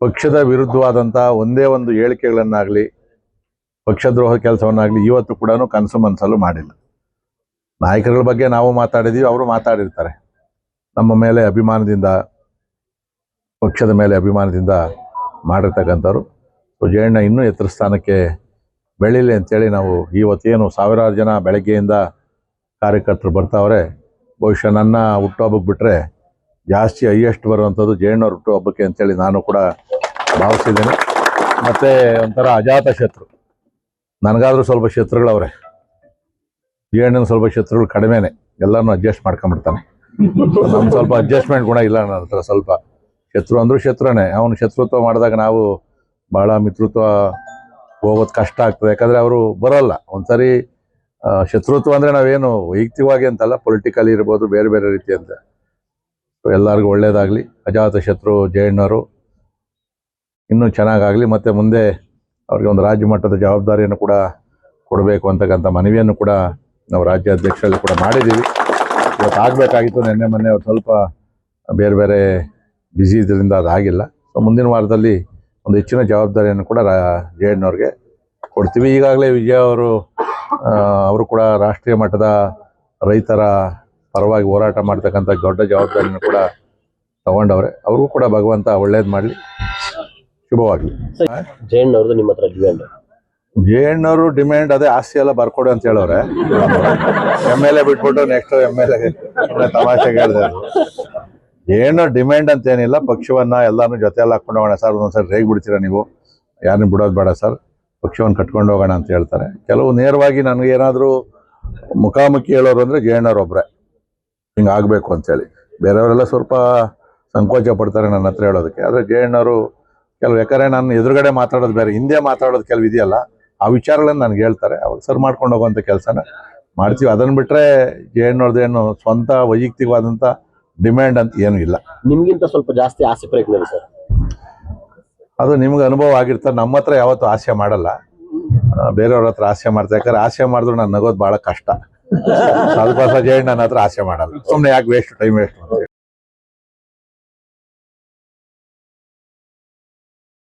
ಪಕ್ಷದ ವಿರುದ್ಧವಾದಂಥ ಒಂದೇ ಒಂದು ಹೇಳಿಕೆಗಳನ್ನಾಗಲಿ ಪಕ್ಷದ್ರೋಹ ಕೆಲಸವನ್ನಾಗಲಿ ಇವತ್ತು ಕೂಡ ಕನಸು ಮನಸ್ಸಲ್ಲೂ ಮಾಡಿಲ್ಲ. ನಾಯಕರುಗಳ ಬಗ್ಗೆ ನಾವು ಮಾತಾಡಿದ್ದೀವಿ, ಅವರು ಮಾತಾಡಿರ್ತಾರೆ. ನಮ್ಮ ಮೇಲೆ ಅಭಿಮಾನದಿಂದ, ಪಕ್ಷದ ಮೇಲೆ ಅಭಿಮಾನದಿಂದ ಮಾಡಿರ್ತಕ್ಕಂಥವ್ರು. ಜಯಣ್ಣ ಇನ್ನೂ ಎತ್ತರ ಸ್ಥಾನಕ್ಕೆ ಬೆಳೀಲಿ ಅಂತೇಳಿ ನಾವು ಇವತ್ತೇನು ಸಾವಿರಾರು ಜನ ಬೆಳಗ್ಗೆಯಿಂದ ಕಾರ್ಯಕರ್ತರು ಬರ್ತಾವ್ರೆ. ಬಹುಶಃ ನನ್ನ ಹುಟ್ಟುಹಬ್ಬಕ್ಕೆ ಬಿಟ್ಟರೆ ಜಾಸ್ತಿ ಹೈಯೆಸ್ಟ್ ಬರುವಂಥದ್ದು ಜಯಣ್ಣವ್ರ ಹುಟ್ಟುಹಬ್ಬಕ್ಕೆ ಅಂತೇಳಿ ನಾನು ಕೂಡ ಭಾವಿಸಿದ್ದೇನೆ. ಮತ್ತು ಒಂಥರ ಅಜಾತ ಶತ್ರು, ನನಗಾದರೂ ಸ್ವಲ್ಪ ಶತ್ರುಗಳವ್ರೆ. ಜಯಣ್ಣನ ಸ್ವಲ್ಪ ಶತ್ರುಗಳು ಕಡಿಮೆನೆ, ಎಲ್ಲರನ್ನೂ ಅಡ್ಜಸ್ಟ್ ಮಾಡ್ಕೊಂಬಿಡ್ತಾನೆ. ನಮ್ಮ ಸ್ವಲ್ಪ ಅಡ್ಜಸ್ಟ್ಮೆಂಟ್ ಗುಣ ಇಲ್ಲ ನನ್ನ ಹತ್ರ. ಸ್ವಲ್ಪ ಶತ್ರು ಅಂದರೂ ಶತ್ರುನೇ. ಅವನು ಶತ್ರುತ್ವ ಮಾಡಿದಾಗ ನಾವು ಭಾಳ ಮಿತ್ರತ್ವ ಹೋಗೋದು ಕಷ್ಟ ಆಗ್ತದೆ. ಯಾಕಂದರೆ ಅವರು ಬರೋಲ್ಲ. ಒಂದ್ಸರಿ ಶತ್ರುತ್ವ ಅಂದರೆ ನಾವೇನು ವೈಯಕ್ತಿಕವಾಗಿ ಅಂತಲ್ಲ, ಪೊಲಿಟಿಕಲಿ ಇರ್ಬೋದು, ಬೇರೆ ಬೇರೆ ರೀತಿ ಅಂತ. ಎಲ್ಲರಿಗೂ ಒಳ್ಳೆಯದಾಗಲಿ. ಅಜಾತ ಶತ್ರು ಜಯಣ್ಣವರು ಇನ್ನೂ ಚೆನ್ನಾಗಾಗಲಿ. ಮತ್ತು ಮುಂದೆ ಅವ್ರಿಗೆ ಒಂದು ರಾಜ್ಯ ಮಟ್ಟದ ಜವಾಬ್ದಾರಿಯನ್ನು ಕೂಡ ಕೊಡಬೇಕು ಅಂತಕ್ಕಂಥ ಮನವಿಯನ್ನು ಕೂಡ ನಾವು ರಾಜ್ಯ ಅಧ್ಯಕ್ಷರಲ್ಲಿ ಕೂಡ ಮಾಡಿದ್ದೀವಿ. ಇವತ್ತು ಆಗಬೇಕಾಗಿತ್ತು, ನಿನ್ನೆ ಮೊನ್ನೆ ಅವ್ರು ಸ್ವಲ್ಪ ಬೇರೆ ಬೇರೆ ಬ್ಯುಸಿ ಇದರಿಂದ ಅದಾಗಿಲ್ಲ. ಸೊ ಮುಂದಿನ ವಾರದಲ್ಲಿ ಒಂದು ಹೆಚ್ಚಿನ ಜವಾಬ್ದಾರಿಯನ್ನು ಕೂಡ ಜಯಣ್ಣವ್ರಿಗೆ ಕೊಡ್ತೀವಿ. ಈಗಾಗಲೇ ವಿಜಯ್ ಅವರು ಕೂಡ ರಾಷ್ಟ್ರೀಯ ಮಟ್ಟದ ರೈತರ ಪರವಾಗಿ ಹೋರಾಟ ಮಾಡ್ತಕ್ಕಂಥ ದೊಡ್ಡ ಜವಾಬ್ದಾರಿಯನ್ನು ಕೂಡ ತಗೊಂಡವ್ರೆ. ಅವ್ರಿಗೂ ಕೂಡ ಭಗವಂತ ಒಳ್ಳೇದು ಮಾಡಲಿ, ಶುಭವಾಗಲಿ. ಜಯಣ್ಣವ್ರದ್ದು ನಿಮ್ಮ ಹತ್ರ ಡಿಮ್ಯಾಂಡ್? ಜಯಣ್ಣವರು ಡಿಮ್ಯಾಂಡ್ ಅದೇ ಆಸ್ತಿ ಎಲ್ಲ ಬರ್ಕೊಡು ಅಂತ ಹೇಳವ್ರೆ. MLA ಬಿಟ್ಬಿಟ್ಟು ನೆಕ್ಸ್ಟ್ MLA ತಮಾಷೆಗೆ ಹೇಳಿದೆ. ಏನೋ ಡಿಮ್ಯಾಂಡ್ ಅಂತ ಏನಿಲ್ಲ. ಪಕ್ಷವನ್ನ ಎಲ್ಲಾನು ಜೊತೆಯಲ್ಲಿ ಹಾಕೊಂಡು ಹೋಗೋಣ ಸರ್, ಒಂದೊಂದ್ಸರಿ ರೇಗ್ ಬಿಡ್ತೀರಾ ನೀವು, ಯಾರನ್ನ ಬಿಡೋದು ಬೇಡ ಸರ್, ಪಕ್ಷವನ್ನು ಕಟ್ಕೊಂಡು ಹೋಗೋಣ ಅಂತ ಹೇಳ್ತಾರೆ. ಕೆಲವು ನೇರವಾಗಿ ನನಗೇನಾದರೂ ಮುಖಾಮುಖಿ ಹೇಳೋರು ಅಂದರೆ ಜಯಣ್ಣವ್ರು ಒಬ್ಬರೇ ಹಿಂಗೆ ಆಗಬೇಕು ಅಂತೇಳಿ. ಬೇರೆಯವರೆಲ್ಲ ಸ್ವಲ್ಪ ಸಂಕೋಚ ಪಡ್ತಾರೆ ನನ್ನ ಹತ್ರ ಹೇಳೋದಕ್ಕೆ. ಆದರೆ ಜಯಣ್ಣವರು ಕೆಲವು, ಯಾಕಂದರೆ ನಾನು ಎದುರುಗಡೆ ಮಾತಾಡೋದು ಬೇರೆ, ಹಿಂದೆ ಮಾತಾಡೋದು ಕೆಲವು ಇದೆಯಲ್ಲ, ಆ ವಿಚಾರಗಳನ್ನು ನನಗೆ ಹೇಳ್ತಾರೆ. ಅವಾಗ ಸರ್ ಮಾಡ್ಕೊಂಡು ಹೋಗುವಂಥ ಕೆಲಸನ ಮಾಡ್ತೀವಿ. ಅದನ್ನು ಬಿಟ್ಟರೆ ಜಯಣ್ಣವ್ರದ್ದೇನು ಸ್ವಂತ ವೈಯಕ್ತಿಕವಾದಂಥ ಡಿಮ್ಯಾಂಡ್ ಅಂತ ಏನೂ ಇಲ್ಲ. ನಿಮ್ಗಿಂತ ಸ್ವಲ್ಪ ಜಾಸ್ತಿ ಆಸೆ ಪ್ರಯತ್ನ ಸರ್? ಅದು ನಿಮ್ಗೆ ಅನುಭವ ಆಗಿರ್ತಾರೆ. ನಮ್ಮ ಹತ್ರ ಯಾವತ್ತೂ ಆಸೆ ಮಾಡಲ್ಲ, ಬೇರೆಯವ್ರ ಹತ್ರ ಆಸೆ ಮಾಡ್ತಾರೆ. ಯಾಕಂದ್ರೆ ಆಸೆ ಮಾಡಿದ್ರು ನಾನು ನಗೋದು ಭಾಳ ಕಷ್ಟ. ಸ್ವಲ್ಪ ಜಯಣ್ಣ ನನ್ನ ಹತ್ರ ಆಸೆ ಮಾಡಲ್ಲ. ಸುಮ್ಮನೆ ಯಾಕೆ ವೇಸ್ಟ್, ಟೈಮ್ ವೇಸ್ಟ್ ಅಂತ ಹೇಳಿ.